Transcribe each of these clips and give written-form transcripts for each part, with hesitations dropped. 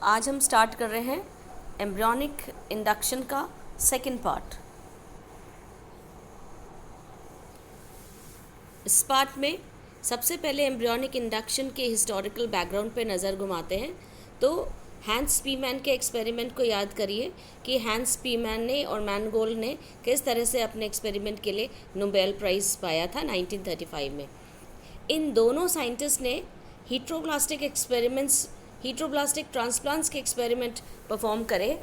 आज हम स्टार्ट कर रहे हैं एम्ब्रियोनिक इंडक्शन का सेकंड पार्ट। इस पार्ट में सबसे पहले एम्ब्रियोनिक इंडक्शन के हिस्टोरिकल बैकग्राउंड पे नज़र घुमाते हैं। तो हैंस स्पीमैन के एक्सपेरिमेंट को याद करिए कि हैंस स्पीमैन ने और मैनगोल्ड ने किस तरह से अपने एक्सपेरिमेंट के लिए नोबेल प्राइज़ पाया था 1935 में। इन दोनों साइंटिस्ट ने हीट्रोब्लास्टिक ट्रांसप्लांट्स के एक्सपेरिमेंट परफॉर्म करे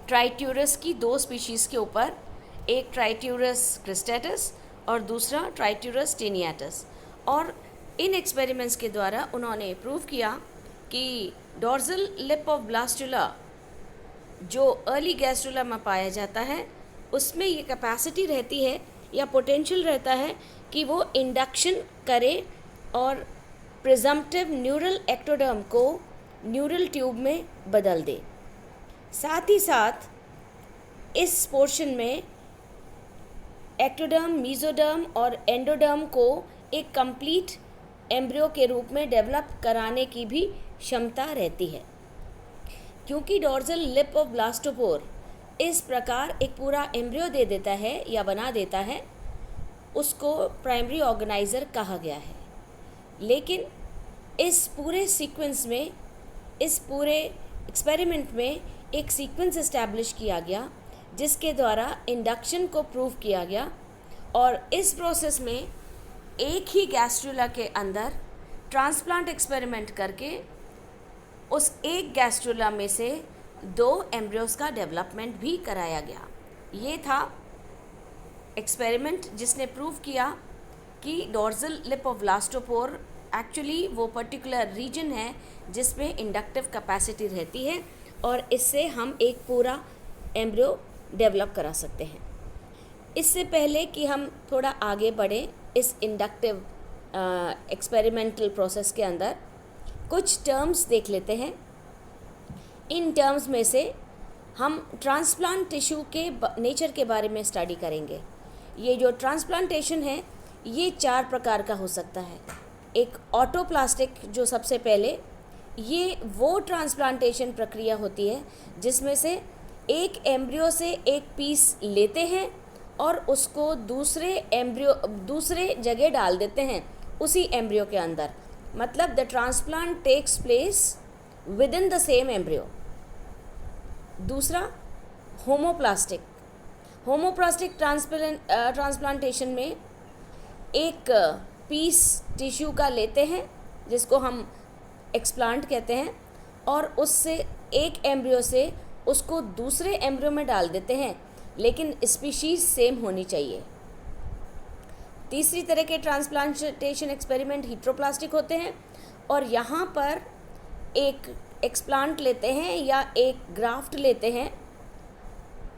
ट्राइट्यूरस की दो स्पीशीज़ के ऊपर, एक ट्राइट्यूरस क्रिस्टेटस और दूसरा ट्राइट्यूरस टेनियाटस। और इन एक्सपेरिमेंट्स के द्वारा उन्होंने प्रूव किया कि डॉर्सल लिप ऑफ ब्लास्टुला जो अर्ली गैस्ट्रुला में पाया जाता है उसमें ये कैपेसिटी रहती है या पोटेंशियल रहता है कि वो इंडक्शन करे और प्रिजम्पटिव न्यूरल एक्टोडर्म को न्यूरल ट्यूब में बदल दे। साथ ही साथ इस पोर्शन में एक्टोडर्म, मीजोडर्म और एंडोडर्म को एक कंप्लीट एम्ब्रियो के रूप में डेवलप कराने की भी क्षमता रहती है। क्योंकि डॉर्सल लिप ऑफ ब्लास्टोपोर इस प्रकार एक पूरा एम्ब्रियो दे देता है या बना देता है, उसको प्राइमरी ऑर्गेनाइजर कहा गया है। लेकिन इस पूरे सीक्वेंस में, इस पूरे एक्सपेरिमेंट में एक सीक्वेंस इस्टेब्लिश किया गया जिसके द्वारा इंडक्शन को प्रूव किया गया। और इस प्रोसेस में एक ही गैस्ट्रुला के अंदर ट्रांसप्लांट एक्सपेरिमेंट करके उस एक गैस्ट्रुला में से दो एम्ब्रियोस का डेवलपमेंट भी कराया गया। ये था एक्सपेरिमेंट जिसने प्रूव किया कि dorsal lip of blastopore actually वो पर्टिकुलर रीजन है जिसमें इंडक्टिव कैपेसिटी रहती है और इससे हम एक पूरा एम्ब्रियो डेवलप करा सकते हैं। इससे पहले कि हम थोड़ा आगे बढ़ें इस इंडक्टिव एक्सपेरिमेंटल प्रोसेस के अंदर, कुछ टर्म्स देख लेते हैं। इन टर्म्स में से हम ट्रांसप्लांट टिश्यू के नेचर के बारे में स्टडी करेंगे। ये जो ट्रांसप्लांटेशन है ये 4 प्रकार का हो सकता है। एक ऑटोप्लास्टिक, जो सबसे पहले, ये वो ट्रांसप्लांटेशन प्रक्रिया होती है जिसमें से एक एम्ब्रियो से एक पीस लेते हैं और उसको दूसरे जगह डाल देते हैं उसी एम्ब्रियो के अंदर। मतलब the transplant takes place within the same embryo. दूसरा होमोप्लास्टिक ट्रांसप्लांटेशन में एक पीस टिश्यू का लेते हैं जिसको हम एक्सप्लांट कहते हैं और उससे एक एम्ब्रियो से उसको दूसरे एम्ब्रियो में डाल देते हैं, लेकिन स्पीशीज़ सेम होनी चाहिए। तीसरी तरह के ट्रांसप्लांटेशन एक्सपेरिमेंट हीट्रोप्लास्टिक होते हैं और यहाँ पर एक एक्सप्लांट लेते हैं या एक ग्राफ्ट लेते हैं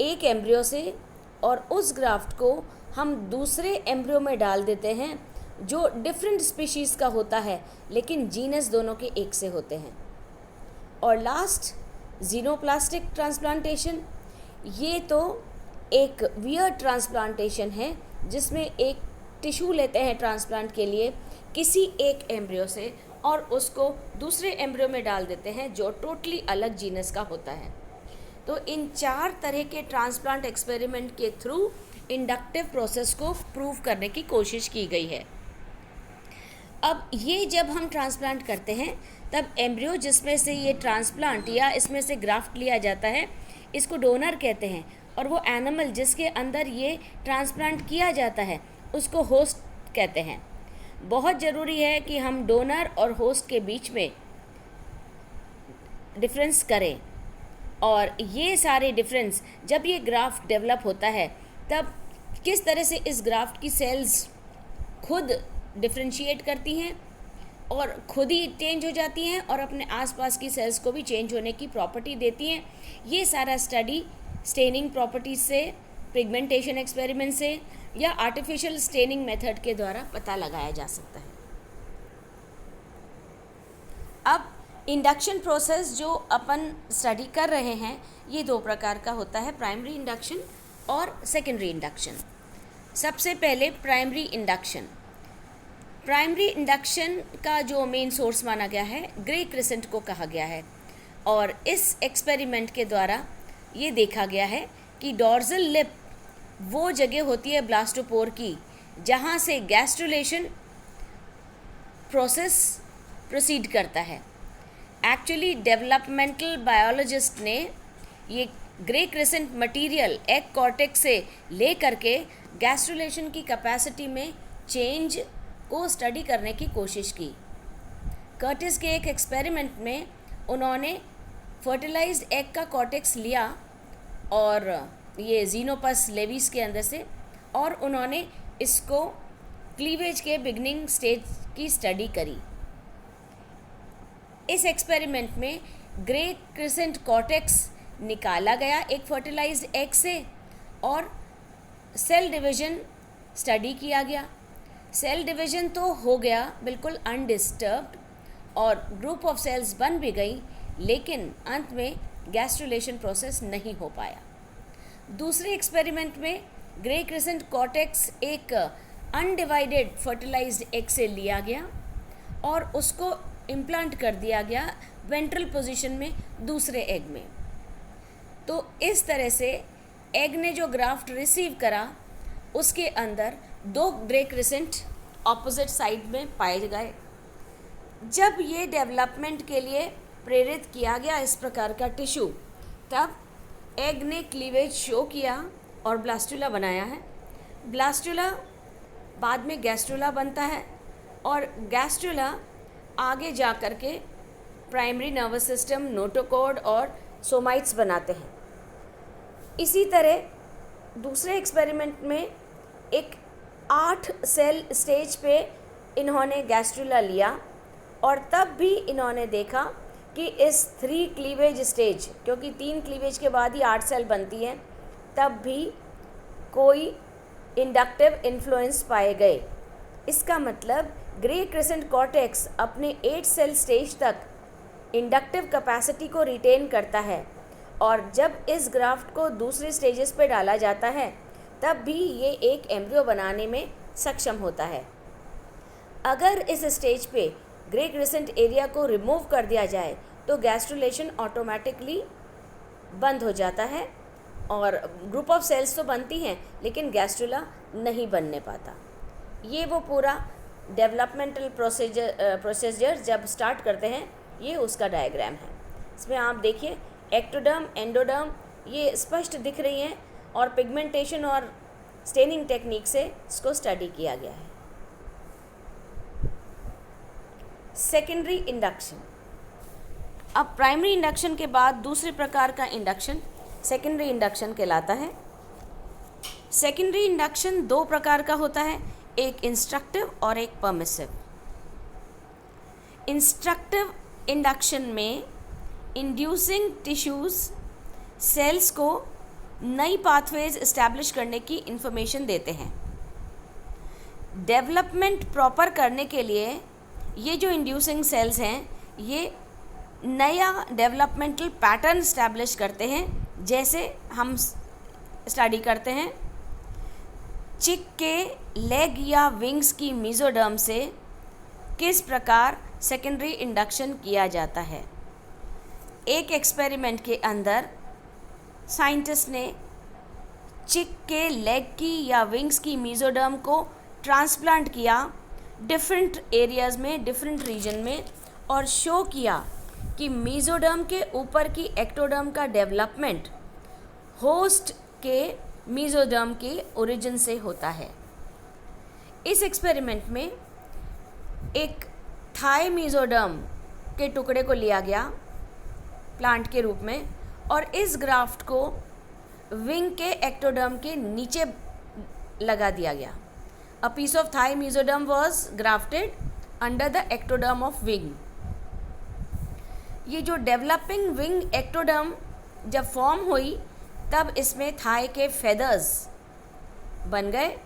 एक एम्ब्रियो से और उस ग्राफ्ट को हम दूसरे एम्ब्रियो में डाल देते हैं जो डिफरेंट स्पीशीज़ का होता है लेकिन जीनस दोनों के एक से होते हैं। और लास्ट जीनोप्लास्टिक ट्रांसप्लांटेशन, ये तो एक वियर्ड ट्रांसप्लांटेशन है जिसमें एक टिश्यू लेते हैं ट्रांसप्लांट के लिए किसी एक एम्ब्रियो से और उसको दूसरे एम्ब्रियो में डाल देते हैं जो टोटली अलग जीनस का होता है। तो इन 4 तरह के ट्रांसप्लांट एक्सपेरिमेंट के थ्रू इंडक्टिव प्रोसेस को प्रूव करने की कोशिश की गई है। अब ये जब हम ट्रांसप्लांट करते हैं तब एम्ब्रियो जिसमें से ये ट्रांसप्लांट या इसमें से ग्राफ्ट लिया जाता है इसको डोनर कहते हैं और वो एनिमल जिसके अंदर ये ट्रांसप्लांट किया जाता है उसको होस्ट कहते हैं। बहुत ज़रूरी है कि हम डोनर और होस्ट के बीच में डिफरेंस करें और ये सारे डिफरेंस जब ये ग्राफ्ट डेवलप होता है तब किस तरह से इस ग्राफ्ट की सेल्स खुद डिफ्रेंशिएट करती हैं और खुद ही चेंज हो जाती हैं और अपने आसपास की सेल्स को भी चेंज होने की प्रॉपर्टी देती हैं। ये सारा स्टडी स्टेनिंग प्रॉपर्टीज से, पिगमेंटेशन एक्सपेरिमेंट से या आर्टिफिशियल स्टेनिंग मेथड के द्वारा पता लगाया जा सकता है। अब इंडक्शन प्रोसेस जो अपन स्टडी कर रहे हैं ये 2 प्रकार का होता है, प्राइमरी इंडक्शन और सेकेंडरी इंडक्शन। सबसे पहले प्राइमरी इंडक्शन। प्राइमरी इंडक्शन का जो मेन सोर्स माना गया है ग्रे क्रिसेंट को कहा गया है और इस एक्सपेरिमेंट के द्वारा ये देखा गया है कि डॉर्सल लिप वो जगह होती है ब्लास्टोपोर की जहाँ से गैस्ट्रुलेशन प्रोसेस प्रोसीड करता है। एक्चुअली डेवलपमेंटल बायोलॉजिस्ट ने ये grey crescent material egg cortex से ले करके गैस्ट्रुलेशन की कैपेसिटी में चेंज को स्टडी करने की कोशिश की। कर्टिस के एक एक्सपेरिमेंट में उन्होंने फर्टिलाइज्ड एग का कॉर्टेक्स लिया और ये जीनोपस लेविस के अंदर से, और उन्होंने इसको क्लीवेज के बिगनिंग स्टेज की स्टडी करी। इस एक्सपेरिमेंट में ग्रे क्रिसेंट कॉर्टेक्स निकाला गया एक फर्टिलाइज्ड एग से और सेल डिवीजन स्टडी किया गया। सेल डिवीजन तो हो गया बिल्कुल अनडिस्टर्ब्ड और ग्रुप ऑफ सेल्स बन भी गई, लेकिन अंत में गैस्ट्रुलेशन प्रोसेस नहीं हो पाया। दूसरे एक्सपेरिमेंट में ग्रे क्रिसेंट कॉर्टेक्स एक अनडिवाइडेड फर्टिलाइज्ड एग से लिया गया और उसको इम्प्लांट कर दिया गया वेंट्रल पोजीशन में दूसरे एग में। तो इस तरह से एग ने जो ग्राफ्ट रिसीव करा उसके अंदर दो ग्रे क्रिसेंट ऑपोजिट साइड में पाए गए। जब ये डेवलपमेंट के लिए प्रेरित किया गया इस प्रकार का टिश्यू, तब एग ने क्लीवेज शो किया और ब्लास्टुला बनाया है। ब्लास्टुला बाद में गैस्ट्रुला बनता है और गैस्ट्रुला आगे जा कर के प्राइमरी नर्वस सिस्टम, नोटोकॉर्ड और सोमाइट्स बनाते हैं। इसी तरह दूसरे एक्सपेरिमेंट में एक 8 सेल स्टेज पे इन्होंने गैस्ट्रुला लिया और तब भी इन्होंने देखा कि इस 3 क्लीवेज स्टेज, क्योंकि 3 क्लीवेज के बाद ही 8 सेल बनती हैं, तब भी कोई इंडक्टिव इन्फ्लुएंस पाए गए। इसका मतलब ग्रे क्रिसेंट कॉर्टेक्स अपने 8 सेल स्टेज तक इंडक्टिव कैपेसिटी को रिटेन करता है और जब इस ग्राफ्ट को दूसरे स्टेजेस पे डाला जाता है तब भी ये एक एम्ब्रियो बनाने में सक्षम होता है। अगर इस स्टेज पे ग्रे क्रिसेंट एरिया को रिमूव कर दिया जाए तो गैस्ट्रुलेशन ऑटोमेटिकली बंद हो जाता है और ग्रुप ऑफ सेल्स तो बनती हैं लेकिन गैस्ट्रुला नहीं बनने पाता। ये वो पूरा डेवलपमेंटल प्रोसीजर जब स्टार्ट करते हैं, ये उसका डायग्राम है। इसमें आप देखिए एक्टोडर्म, एंडोडर्म ये स्पष्ट दिख रही हैं और पिगमेंटेशन और स्टेनिंग टेक्निक से इसको स्टडी किया गया है। Secondary induction. अब प्राइमरी इंडक्शन के बाद दूसरे प्रकार का इंडक्शन सेकेंडरी इंडक्शन कहलाता है। सेकेंडरी इंडक्शन 2 प्रकार का होता है, एक इंस्ट्रक्टिव और एक परमिसिव। इंस्ट्रक्टिव इंडक्शन में इंड्यूसिंग टिश्यूज सेल्स को नई पाथवेज इस्टेब्लिश करने की इंफॉर्मेशन देते हैं। डेवलपमेंट प्रॉपर करने के लिए ये जो इंड्यूसिंग सेल्स हैं ये नया डेवलपमेंटल पैटर्न इस्टेब्लिश करते हैं। जैसे हम स्टडी करते हैं चिक के लेग या विंग्स की मेसोडर्म से किस प्रकार सेकेंडरी इंडक्शन किया जाता है। एक एक्सपेरिमेंट के अंदर साइंटिस्ट ने चिक के लेग की या विंग्स की मेसोडर्म को ट्रांसप्लांट किया डिफरेंट एरियाज़ में, डिफरेंट रीजन में, और शो किया कि मेसोडर्म के ऊपर की एक्टोडर्म का डेवलपमेंट होस्ट के मेसोडर्म के ओरिजिन से होता है। इस एक्सपेरिमेंट में एक थाई मेसोडर्म के टुकड़े को लिया गया प्लांट के रूप में और इस ग्राफ्ट को विंग के एक्टोडर्म के नीचे लगा दिया गया। A piece of thigh mesoderm was grafted under the ectoderm of wing. ये जो डेवलपिंग विंग एक्टोडर्म जब फॉर्म हुई तब इसमें थाई के फेदर्स बन गए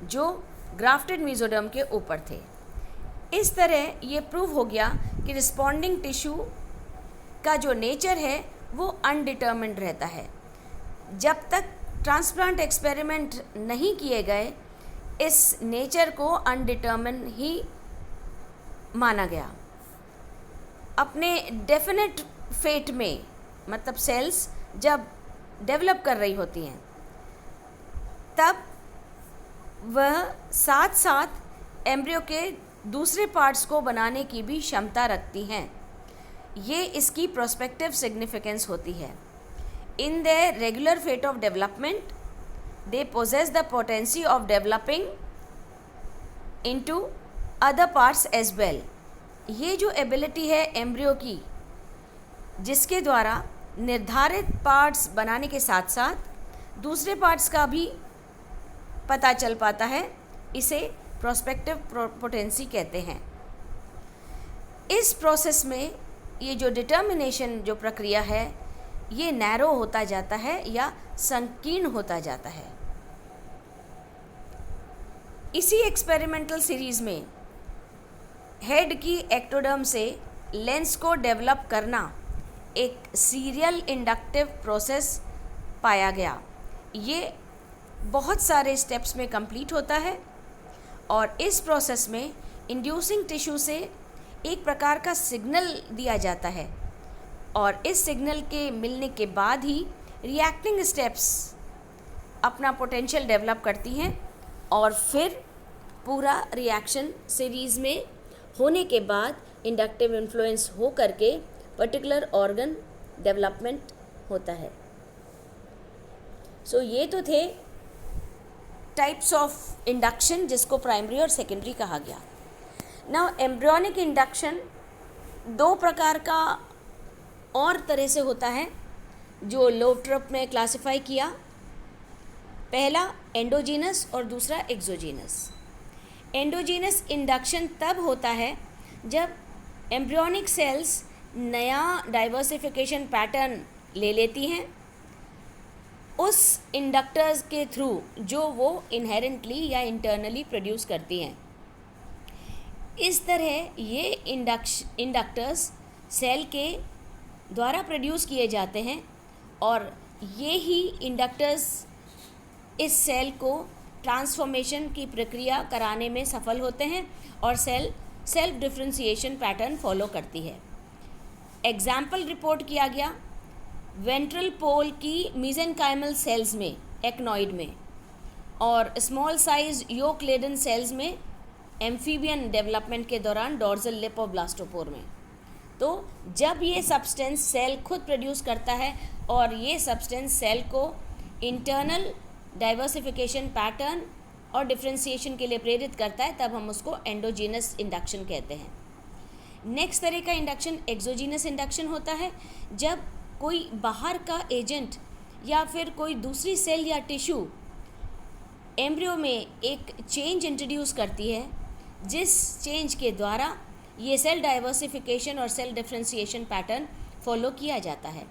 जो ग्राफ्टेड मेसोडर्म के ऊपर थे। इस तरह ये प्रूव हो गया कि रिस्पॉन्डिंग टिश्यू का जो नेचर है वो अनडिटर्मिन्ड रहता है। जब तक ट्रांसप्लांट एक्सपेरिमेंट नहीं किए गए इस नेचर को अनडिटर्मिन ही माना गया। अपने डेफिनेट फेट में, मतलब सेल्स जब डेवलप कर रही होती हैं, तब वह साथ साथ एम्ब्रियो के दूसरे पार्ट्स को बनाने की भी क्षमता रखती हैं। ये इसकी प्रोस्पेक्टिव सिग्निफिकेंस होती है। In their regular fate of development they possess the potency of developing into other parts as well. ये जो एबिलिटी है एम्ब्रियो की, जिसके द्वारा निर्धारित पार्ट्स बनाने के साथ साथ दूसरे पार्ट्स का भी पता चल पाता है, इसे प्रोस्पेक्टिव पोटेंसी कहते हैं। इस प्रोसेस में ये जो डिटर्मिनेशन जो प्रक्रिया है, ये नैरो होता जाता है या संकीर्ण होता जाता है। इसी एक्सपेरिमेंटल सीरीज में हेड की एक्टोडर्म से लेंस को डेवलप करना एक सीरियल इंडक्टिव प्रोसेस पाया गया। ये बहुत सारे स्टेप्स में कंप्लीट होता है और इस प्रोसेस में इंड्यूसिंग टिश्यू से एक प्रकार का सिग्नल दिया जाता है और इस सिग्नल के मिलने के बाद ही रिएक्टिंग स्टेप्स अपना पोटेंशियल डेवलप करती हैं और फिर पूरा रिएक्शन सीरीज़ में होने के बाद इंडक्टिव इन्फ्लुएंस हो करके पर्टिकुलर ऑर्गन डेवलपमेंट होता है। सो ये तो थे टाइप्स ऑफ इंडक्शन, जिसको प्राइमरी और सेकेंडरी कहा गया। नाउ एम्ब्रियोनिक इंडक्शन दो प्रकार का और तरह से होता है, जो लोट्रप में क्लासिफाई किया। पहला एंडोजीनस और दूसरा एक्सोजीनस। एंडोजीनस इंडक्शन तब होता है जब एम्ब्रियोनिक सेल्स नया डाइवर्सिफिकेशन पैटर्न ले लेती हैं उस इंडक्टर्स के थ्रू जो वो इनहेरेंटली या इंटरनली प्रोड्यूस करती हैं। इस तरह ये इंडक्टर्स सेल के द्वारा प्रोड्यूस किए जाते हैं और ये ही इंडक्टर्स इस सेल को ट्रांसफॉर्मेशन की प्रक्रिया कराने में सफल होते हैं और cell self differentiation pattern follow करती है। एग्जाम्पल रिपोर्ट किया गया वेंट्रल पोल की मीजेनकाइमल सेल्स में, एक्नॉइड में, और स्मॉल साइज योक लेडन सेल्स में एम्फीबियन डेवलपमेंट के दौरान डॉर्सल लिप और ब्लास्टोपोर में। तो जब ये सब्सटेंस सेल खुद प्रोड्यूस करता है और ये सब्सटेंस सेल को इंटरनल डाइवर्सिफिकेशन पैटर्न और डिफरेंशिएशन के लिए प्रेरित करता है, तब हम उसको एंडोजीनस इंडक्शन कहते हैं। नेक्स्ट तरह का इंडक्शन एक्सोजीनस इंडक्शन होता है, जब कोई बाहर का एजेंट या फिर कोई दूसरी सेल या टिश्यू एम्ब्रियो में एक चेंज इंट्रोड्यूस करती है, जिस चेंज के द्वारा ये सेल डाइवर्सिफिकेशन और सेल डिफरेंशिएशन पैटर्न फॉलो किया जाता है।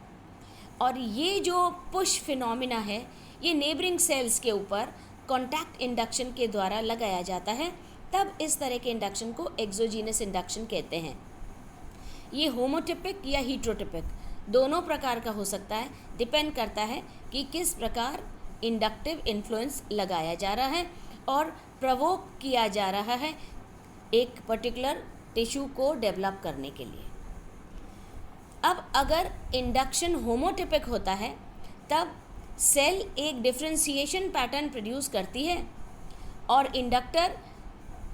और ये जो पुश फिनोमिना है, ये नेबरिंग सेल्स के ऊपर कॉन्टैक्ट इंडक्शन के द्वारा लगाया जाता है, तब इस तरह के इंडक्शन को एक्सोजीनस इंडक्शन कहते हैं। ये होमोटिपिक या हीट्रोटिपिक दोनों प्रकार का हो सकता है, डिपेंड करता है कि किस प्रकार इंडक्टिव इन्फ्लुएंस लगाया जा रहा है और प्रवोक किया जा रहा है एक पर्टिकुलर टिश्यू को डेवलप करने के लिए। अब अगर इंडक्शन होमोटिपिक होता है, तब सेल एक डिफरेंशिएशन पैटर्न प्रोड्यूस करती है और इंडक्टर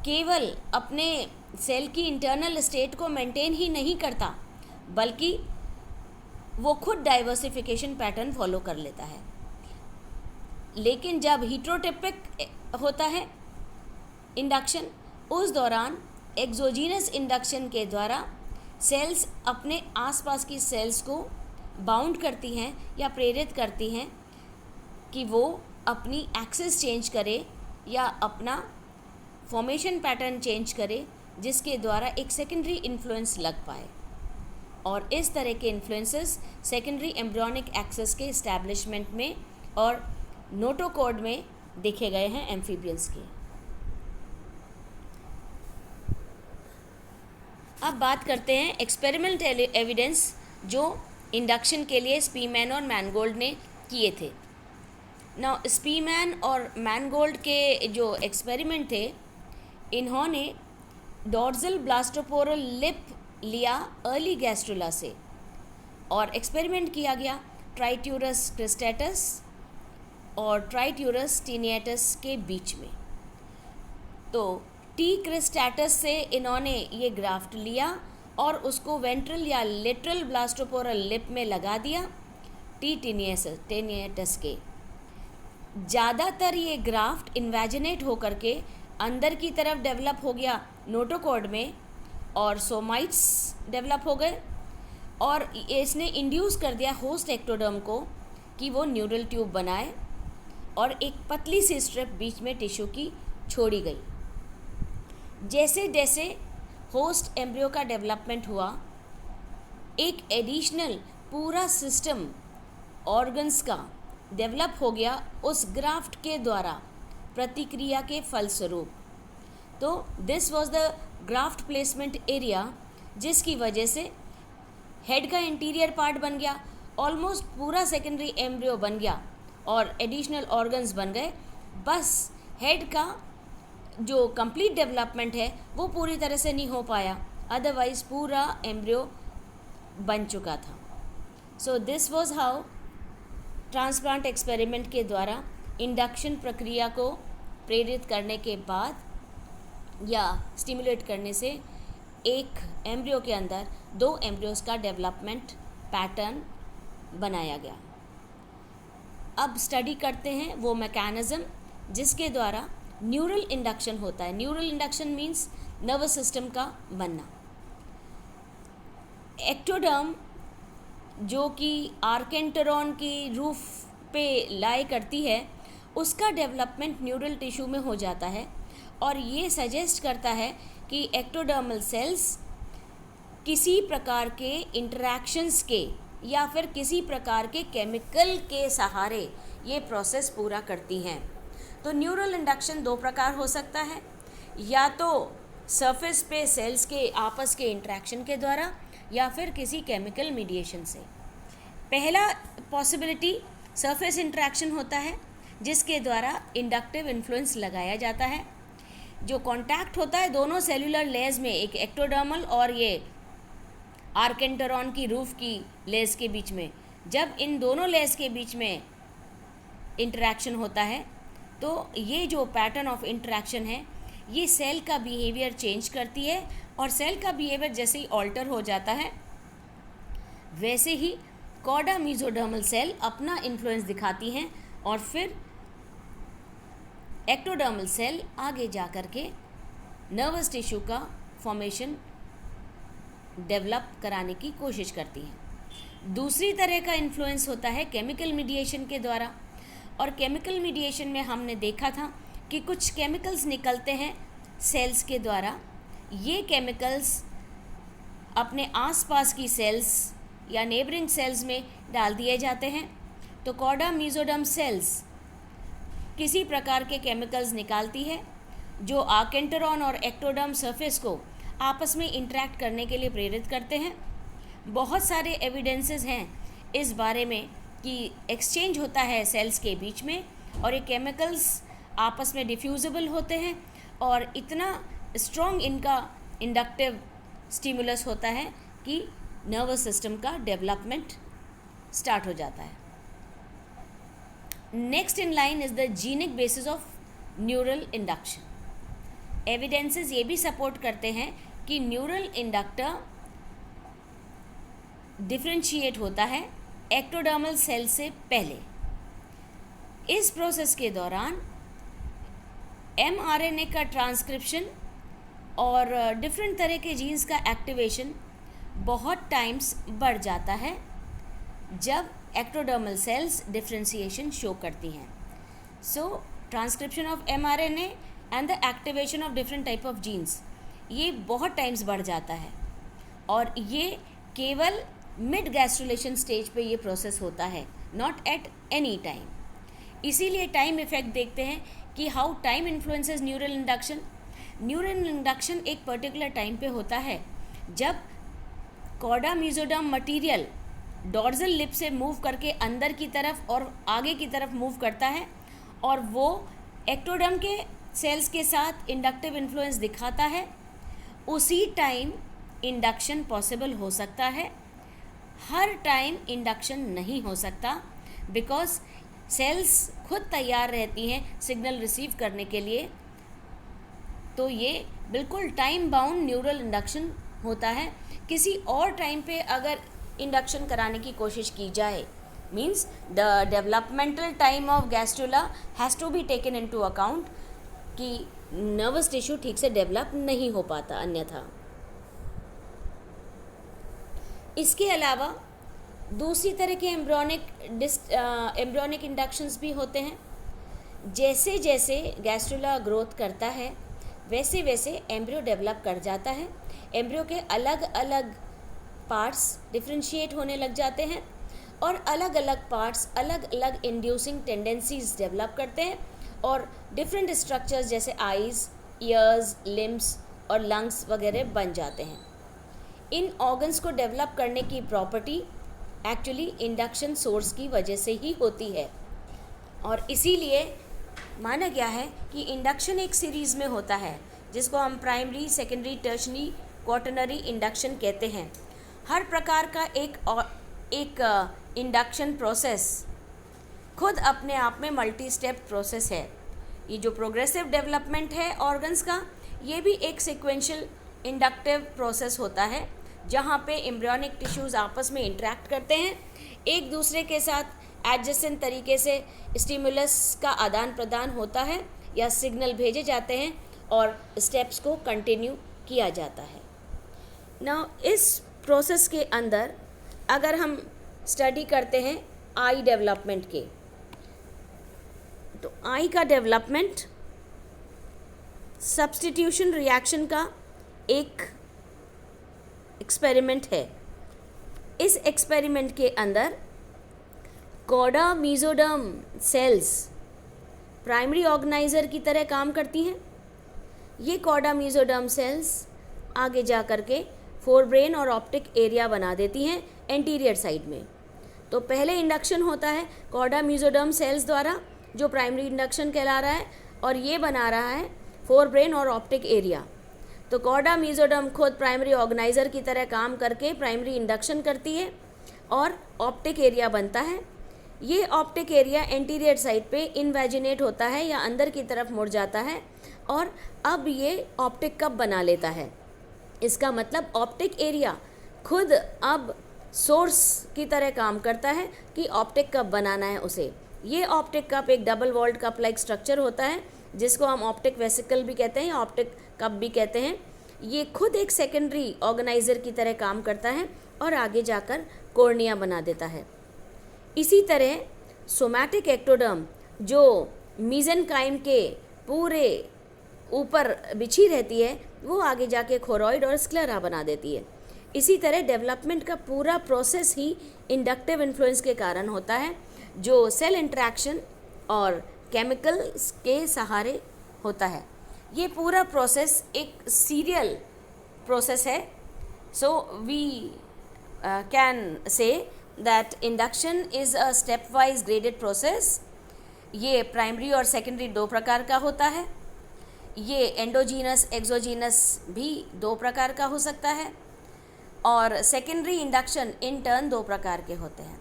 केवल अपने सेल की इंटरनल स्टेट को मेंटेन ही नहीं करता, बल्कि वो खुद डाइवर्सिफिकेशन पैटर्न फॉलो कर लेता है। लेकिन जब हीट्रोटिपिक होता है इंडक्शन, उस दौरान एक्सोजीनस इंडक्शन के द्वारा सेल्स अपने आसपास की सेल्स को बाउंड करती हैं या प्रेरित करती हैं कि वो अपनी एक्सिस चेंज करे या अपना फॉर्मेशन पैटर्न चेंज करे, जिसके द्वारा एक सेकेंडरी इन्फ्लुएंस लग पाए। और इस तरह के इन्फ्लुएंसेस सेकेंडरी एम्ब्रियोनिक एक्सिस के इस्टेब्लिशमेंट में और नोटोकॉर्ड में देखे गए हैं एम्फीबियंस के। अब बात करते हैं एक्सपेरिमेंटल एविडेंस जो इंडक्शन के लिए स्पीमैन और मैनगोल्ड ने किए थे। नाउ स्पीमैन और मैनगोल्ड के जो एक्सपेरिमेंट थे, इन्होंने डॉर्सल ब्लास्टोपोरल लिप लिया अर्ली गैस्ट्रुला से और एक्सपेरिमेंट किया गया ट्राइट्यूरस क्रिस्टेटस और ट्राइट्यूरस टीनिएटस के बीच में। तो टी क्रिस्टेटस से इन्होंने ये ग्राफ्ट लिया और उसको वेंट्रल या लेटरल ब्लास्टोपोरल लिप में लगा दिया टी टीनिएटस के। ज़्यादातर ये ग्राफ्ट इन्वेजिनेट होकर के अंदर की तरफ डेवलप हो गया नोटोकॉर्ड में और सोमाइट्स डेवलप हो गए और इसने इंड्यूस कर दिया होस्ट एक्टोडर्म को कि वो न्यूरल ट्यूब बनाए और एक पतली सी स्ट्रिप बीच में टिश्यू की छोड़ी गई। जैसे जैसे होस्ट एम्ब्रियो का डेवलपमेंट हुआ, एक एडिशनल पूरा सिस्टम ऑर्गन्स का डेवलप हो गया उस ग्राफ्ट के द्वारा प्रतिक्रिया के फलस्वरूप। तो this was the graft placement area, जिसकी वजह से हेड का इंटीरियर पार्ट बन गया, ऑलमोस्ट पूरा सेकेंडरी एम्ब्रियो बन गया और एडिशनल ऑर्गन्स बन गए। बस हेड का जो कंप्लीट डेवलपमेंट है वो पूरी तरह से नहीं हो पाया, अदरवाइज पूरा एम्ब्रियो बन चुका था। So this was how transplant experiment के द्वारा इंडक्शन प्रक्रिया को प्रेरित करने के बाद या स्टिमुलेट करने से एक एम्ब्रियो के अंदर 2 एम्ब्रियोज का डेवलपमेंट पैटर्न बनाया गया। अब स्टडी करते हैं वो मैकेनिज़्म जिसके द्वारा न्यूरल इंडक्शन होता है। Neural induction means nervous system का बनना। एक्टोडर्म जो कि आर्केंटेरॉन की रूफ पे लाई करती है, उसका डेवलपमेंट न्यूरल टिश्यू में हो जाता है और ये सजेस्ट करता है कि एक्टोडर्मल सेल्स किसी प्रकार के इंटरैक्शंस के या फिर किसी प्रकार के केमिकल के सहारे ये प्रोसेस पूरा करती हैं। तो न्यूरल इंडक्शन 2 प्रकार हो सकता है, या तो सरफेस पे सेल्स के आपस के इंटरेक्शन के द्वारा या फिर किसी केमिकल मीडिएशन से। पहला पॉसिबिलिटी सरफेस इंटरेक्शन होता है जिसके द्वारा इंडक्टिव इन्फ्लुएंस लगाया जाता है। जो कांटेक्ट होता है दोनों सेलुलर लेयर्स में, एक एक्टोडर्मल और ये आर्केंटेरॉन की रूफ की लेयर्स के बीच में, जब इन दोनों लेयर्स के बीच में इंटरेक्शन होता है तो ये जो पैटर्न ऑफ इंटरेक्शन है ये सेल का बिहेवियर चेंज करती है और सेल का बिहेवियर जैसे ही ऑल्टर हो जाता है वैसे ही कॉडा मेसोडर्मल सेल अपना इन्फ्लुएंस दिखाती हैं और फिर एक्टोडर्मल सेल आगे जा कर के नर्वस टिश्यू का फॉर्मेशन डेवलप कराने की कोशिश करती हैं। दूसरी तरह का इन्फ्लुएंस होता है केमिकल मीडिएशन के द्वारा, और केमिकल मीडिएशन में हमने देखा था कि कुछ केमिकल्स निकलते हैं सेल्स के द्वारा। ये केमिकल्स अपने आसपास की सेल्स या नेबरिंग सेल्स में डाल दिए जाते हैं। तो कॉडा मेसोडर्म सेल्स किसी प्रकार के केमिकल्स निकालती है जो आर्केंटेरॉन और एक्टोडर्म सरफेस को आपस में इंटरेक्ट करने के लिए प्रेरित करते हैं। बहुत सारे एविडेंसेस हैं इस बारे में कि एक्सचेंज होता है सेल्स के बीच में और ये केमिकल्स आपस में डिफ्यूजिबल होते हैं और इतना स्ट्रॉन्ग इनका इंडक्टिव स्टिमुलस होता है कि नर्वस सिस्टम का डेवलपमेंट स्टार्ट हो जाता है। Next in line is the genic basis of neural induction. Evidences ये भी सपोर्ट करते हैं कि न्यूरल इंडक्टर डिफरेंशिएट होता है एक्टोडर्मल सेल से पहले। इस प्रोसेस के दौरान mRNA का ट्रांसक्रिप्शन और डिफरेंट तरह के जीन्स का एक्टिवेशन बहुत टाइम्स बढ़ जाता है जब एक्टोडर्मल सेल्स डिफरेंशिएशन शो करती हैं। So transcription of mRNA and the activation of different type of genes ये बहुत टाइम्स बढ़ जाता है और ये केवल मिड गैस्ट्रुलेशन स्टेज पे ये प्रोसेस होता है, नॉट एट एनी टाइम। इसीलिए टाइम इफेक्ट देखते हैं कि how time influences neural induction. Neural induction एक पर्टिकुलर टाइम पे होता है जब coda mesoderm material dorsal lip से मूव करके अंदर की तरफ और आगे की तरफ मूव करता है और वो एक्टोडर्म के सेल्स के साथ इंडक्टिव इन्फ्लुएंस दिखाता है। उसी टाइम इंडक्शन पॉसिबल हो सकता है। हर टाइम इंडक्शन नहीं हो सकता, बिकॉज सेल्स खुद तैयार रहती हैं सिग्नल रिसीव करने के लिए। तो ये बिल्कुल टाइम बाउंड न्यूरल इंडक्शन होता है। किसी और टाइम पे अगर इंडक्शन कराने की कोशिश की जाए, means the developmental time of gastrula has to be taken into account कि नर्वस टिश्यू ठीक से डेवलप नहीं हो पाता अन्यथा। इसके अलावा दूसरी तरह के एम्ब्रियोनिक इंडक्शंस भी होते हैं। जैसे जैसे गैस्ट्रुला ग्रोथ करता है वैसे वैसे एम्ब्रियो डेवलप कर जाता है। एम्ब्रियो के अलग अलग पार्ट्स डिफ्रेंशिएट होने लग जाते हैं और अलग अलग पार्ट्स अलग अलग इंड्यूसिंग टेंडेंसीज डेवलप करते हैं और डिफरेंट स्ट्रक्चर्स जैसे आइज़, ईयर्स, लिम्स और लंग्स वगैरह बन जाते हैं। इन ऑर्गन्स को डेवलप करने की प्रॉपर्टी एक्चुअली इंडक्शन सोर्स की वजह से ही होती है और इसीलिए माना गया है कि इंडक्शन एक सीरीज़ में होता है जिसको हम primary, secondary, tertiary, quaternary induction कहते हैं। हर प्रकार का एक इंडक्शन प्रोसेस खुद अपने आप में मल्टी स्टेप प्रोसेस है। ये जो प्रोग्रेसिव डेवलपमेंट है ऑर्गन्स का, ये भी एक सिक्वेंशियल इंडक्टिव प्रोसेस होता है जहाँ पे एम्ब्रियोनिक टिश्यूज़ आपस में इंटरेक्ट करते हैं, एक दूसरे के साथ एडजेसेंट तरीके से स्टिमुलस का आदान प्रदान होता है या सिग्नल भेजे जाते हैं और स्टेप्स को कंटिन्यू किया जाता है। नाउ इस प्रोसेस के अंदर अगर हम स्टडी करते हैं आई डेवलपमेंट के, तो आई का डेवलपमेंट सब्स्टिट्यूशन रिएक्शन का एक एक्सपेरिमेंट है। इस एक्सपेरिमेंट के अंदर कॉडा मेसोडर्म सेल्स प्राइमरी ऑर्गेनाइजर की तरह काम करती हैं। ये कॉडा मेसोडर्म सेल्स आगे जा कर के फोरब्रेन और ऑप्टिक एरिया बना देती हैं एंटीरियर साइड में। तो पहले इंडक्शन होता है कॉडा मेसोडर्म सेल्स द्वारा, जो प्राइमरी इंडक्शन कहला रहा है, और ये बना रहा है फोरब्रेन और ऑप्टिक एरिया। तो कॉडा मेसोडर्म खुद प्राइमरी ऑर्गेनाइजर की तरह काम करके प्राइमरी इंडक्शन करती है और ऑप्टिक एरिया बनता है। ये ऑप्टिक एरिया एंटीरियर साइड पे इनवेजिनेट होता है या अंदर की तरफ मुड़ जाता है और अब ये ऑप्टिक कप बना लेता है। इसका मतलब ऑप्टिक एरिया खुद अब सोर्स की तरह काम करता है कि ऑप्टिक कप बनाना है उसे। ये ऑप्टिक कप एक double walled cup like structure होता है जिसको हम ऑप्टिक वेसिकल भी कहते हैं या ऑप्टिक कप भी कहते हैं। ये खुद एक सेकेंडरी ऑर्गेनाइजर की तरह काम करता है और आगे जाकर कॉर्निया बना देता है। इसी तरह सोमैटिक एक्टोडर्म जो मीजेनकाइम के पूरे ऊपर बिछी रहती है, वो आगे जाके खोरॉइड और स्क्लेरा बना देती है। इसी तरह डेवलपमेंट का पूरा प्रोसेस ही इंडक्टिव इन्फ्लुएंस के कारण होता है, जो सेल इंटरेक्शन और केमिकल्स के सहारे होता है। ये पूरा प्रोसेस एक सीरियल प्रोसेस है। So we can say that induction is a step wise graded process. ये प्राइमरी और सेकेंडरी दो प्रकार का होता है। ये एंडोजीनस एक्सोजीनस भी दो प्रकार का हो सकता है और सेकेंडरी इंडक्शन इन टर्न दो प्रकार के होते हैं।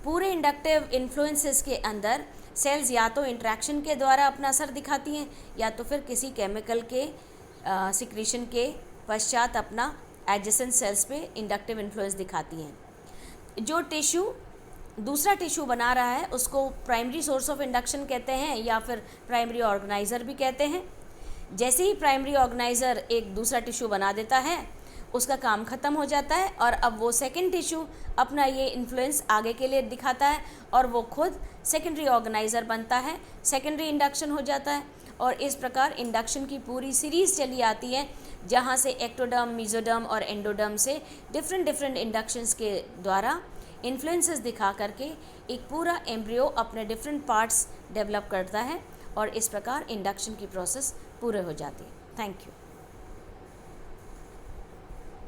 पूरे इंडक्टिव इन्फ्लुएंसेस के अंदर सेल्स या तो इंट्रैक्शन के द्वारा अपना असर दिखाती हैं या तो फिर किसी केमिकल के सिक्रीशन के पश्चात अपना एडजेसेंट सेल्स पे इंडक्टिव इन्फ्लुएंस दिखाती हैं। जो टिश्यू दूसरा टिश्यू बना रहा है उसको प्राइमरी सोर्स ऑफ इंडक्शन कहते हैं या फिर प्राइमरी ऑर्गेनाइजर भी कहते हैं। जैसे ही प्राइमरी ऑर्गेनाइजर एक दूसरा टिश्यू बना देता है, उसका काम ख़त्म हो जाता है और अब वो सेकंड टिश्यू अपना ये इन्फ्लुएंस आगे के लिए दिखाता है और वो खुद सेकेंडरी ऑर्गेनाइजर बनता है, सेकेंडरी इंडक्शन हो जाता है। और इस प्रकार इंडक्शन की पूरी सीरीज़ चली आती है, जहाँ से एक्टोडर्म, मेसोडर्म और एंडोडर्म से डिफरेंट इंडक्शंस के द्वारा इन्फ्लुएंसेस दिखा करके एक पूरा एम्ब्रियो अपने डिफरेंट पार्ट्स डेवलप करता है और इस प्रकार इंडक्शन की प्रोसेस पूरे हो जाती है। Thank you.